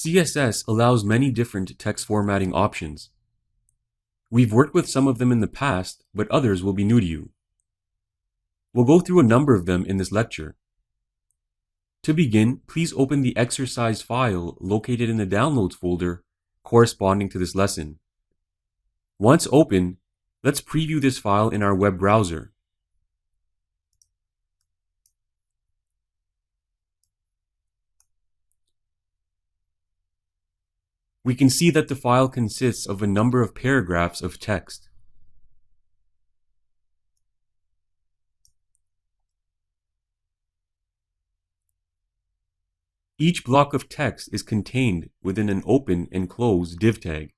CSS allows many different text formatting options. We've worked with some of them in the past, but others will be new to you. We'll go through a number of them in this lecture. To begin, please open the exercise file located in the Downloads folder corresponding to this lesson. Once open, let's preview this file in our web browser. We can see that the file consists of a number of paragraphs of text. Each block of text is contained within an open and close div tag.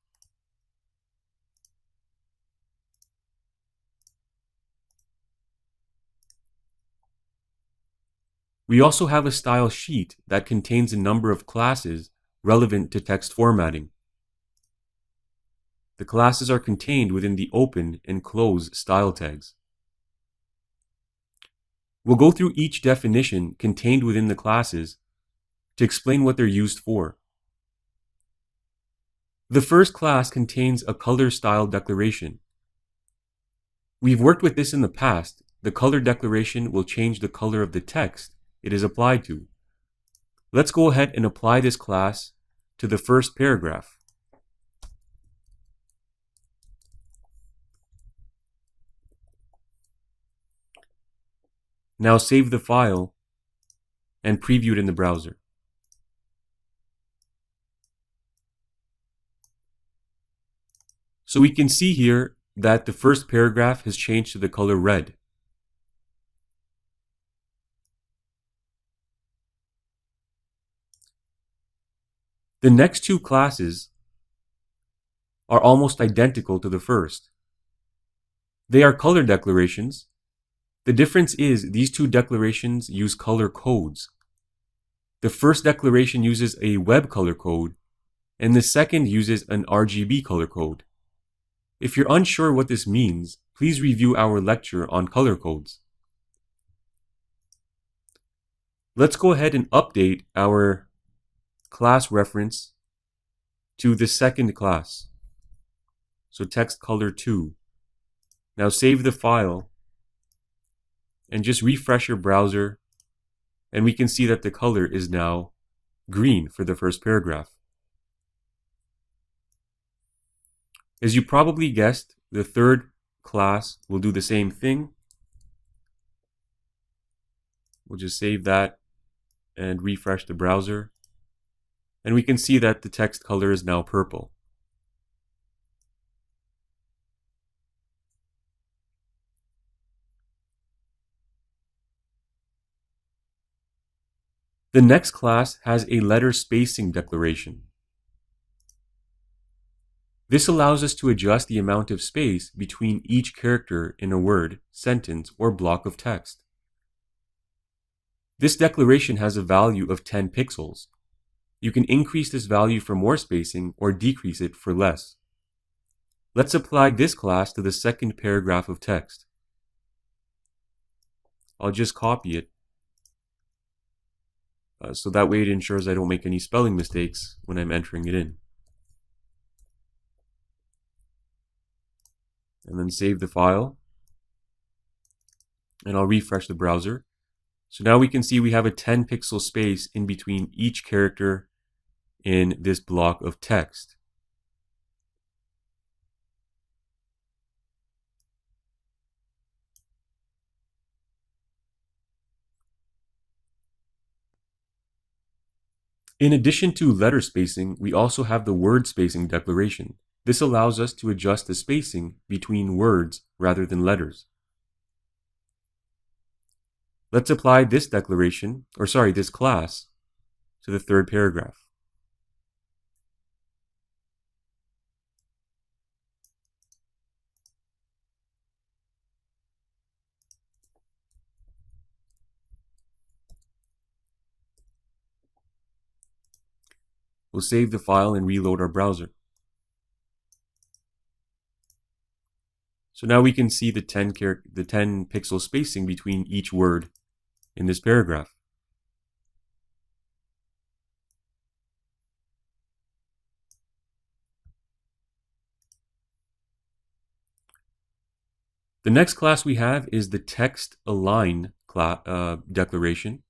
We also have a style sheet that contains a number of classes relevant to text formatting. The classes are contained within the open and close style tags. We'll go through each definition contained within the classes to explain what they're used for. The first class contains a color style declaration. We've worked with this in the past. The color declaration will change the color of the text it is applied to. Let's go ahead and apply this class to the first paragraph. Now save the file and preview it in the browser. So we can see here that the first paragraph has changed to the color red. The next two classes are almost identical to the first. They are color declarations. The difference is these two declarations use color codes. The first declaration uses a web color code, and the second uses an RGB color code. If you're unsure what this means, please review our lecture on color codes. Let's go ahead and update our class reference to the second class. So text color 2. Now save the file and just refresh your browser, and we can see that the color is now green for the first paragraph. As you probably guessed, the third class will do the same thing. We'll just save that and refresh the browser. And we can see that the text color is now purple. The next class has a letter spacing declaration. This allows us to adjust the amount of space between each character in a word, sentence, or block of text. This declaration has a value of 10 pixels. You can increase this value for more spacing or decrease it for less. Let's apply this class to the second paragraph of text. I'll just copy it so that way it ensures I don't make any spelling mistakes when I'm entering it in. And then save the file. And I'll refresh the browser. So now we can see we have a 10 pixel space in between each character in this block of text. In addition to letter spacing, we also have the word spacing declaration. This allows us to adjust the spacing between words rather than letters. Let's apply this this class to the third paragraph. We'll save the file and reload our browser. So now we can see the 10 pixel spacing between each word in this paragraph. The next class we have is the text align declaration.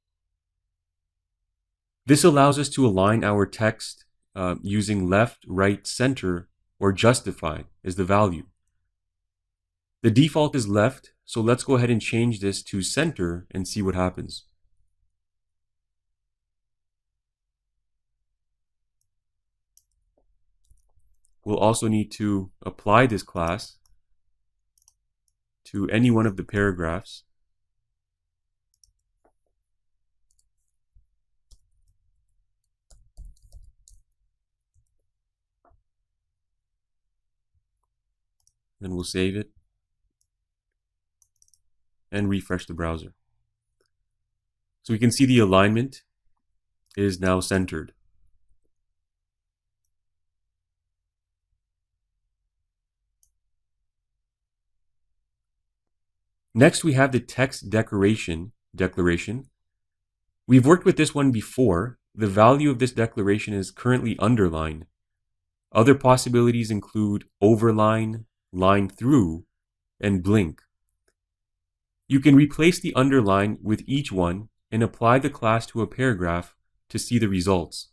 This allows us to align our text using left, right, center, or justify as the value. The default is left, so let's go ahead and change this to center and see what happens. We'll also need to apply this class to any one of the paragraphs. Then we'll save it and refresh the browser. So we can see the alignment is now centered. Next, we have the text declaration. We've worked with this one before. The value of this declaration is currently underlined. Other possibilities include overline, line through, and blink. You can replace the underline with each one and apply the class to a paragraph to see the results.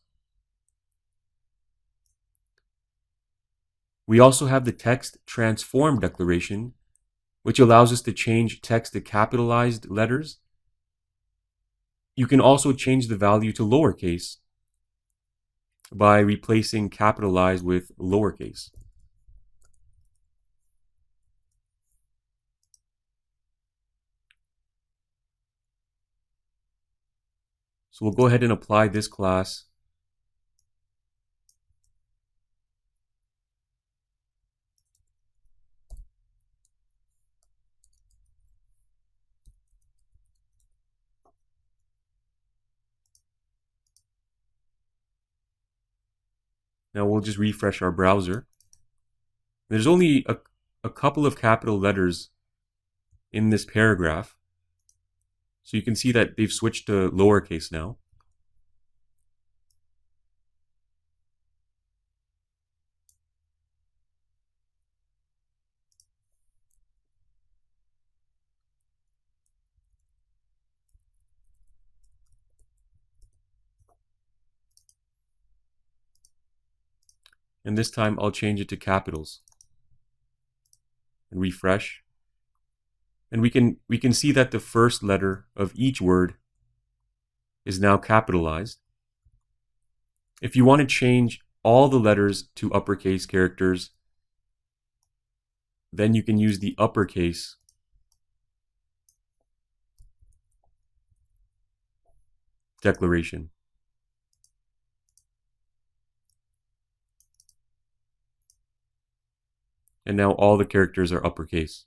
We also have the text transform declaration, which allows us to change text to capitalized letters. You can also change the value to lowercase by replacing capitalized with lowercase. So we'll go ahead and apply this class. Now we'll just refresh our browser. There's only a couple of capital letters in this paragraph. So you can see that they've switched to lowercase now. And this time I'll change it to capitals and refresh. And we can see that the first letter of each word is now capitalized. If you want to change all the letters to uppercase characters, then you can use the uppercase declaration. And now all the characters are uppercase.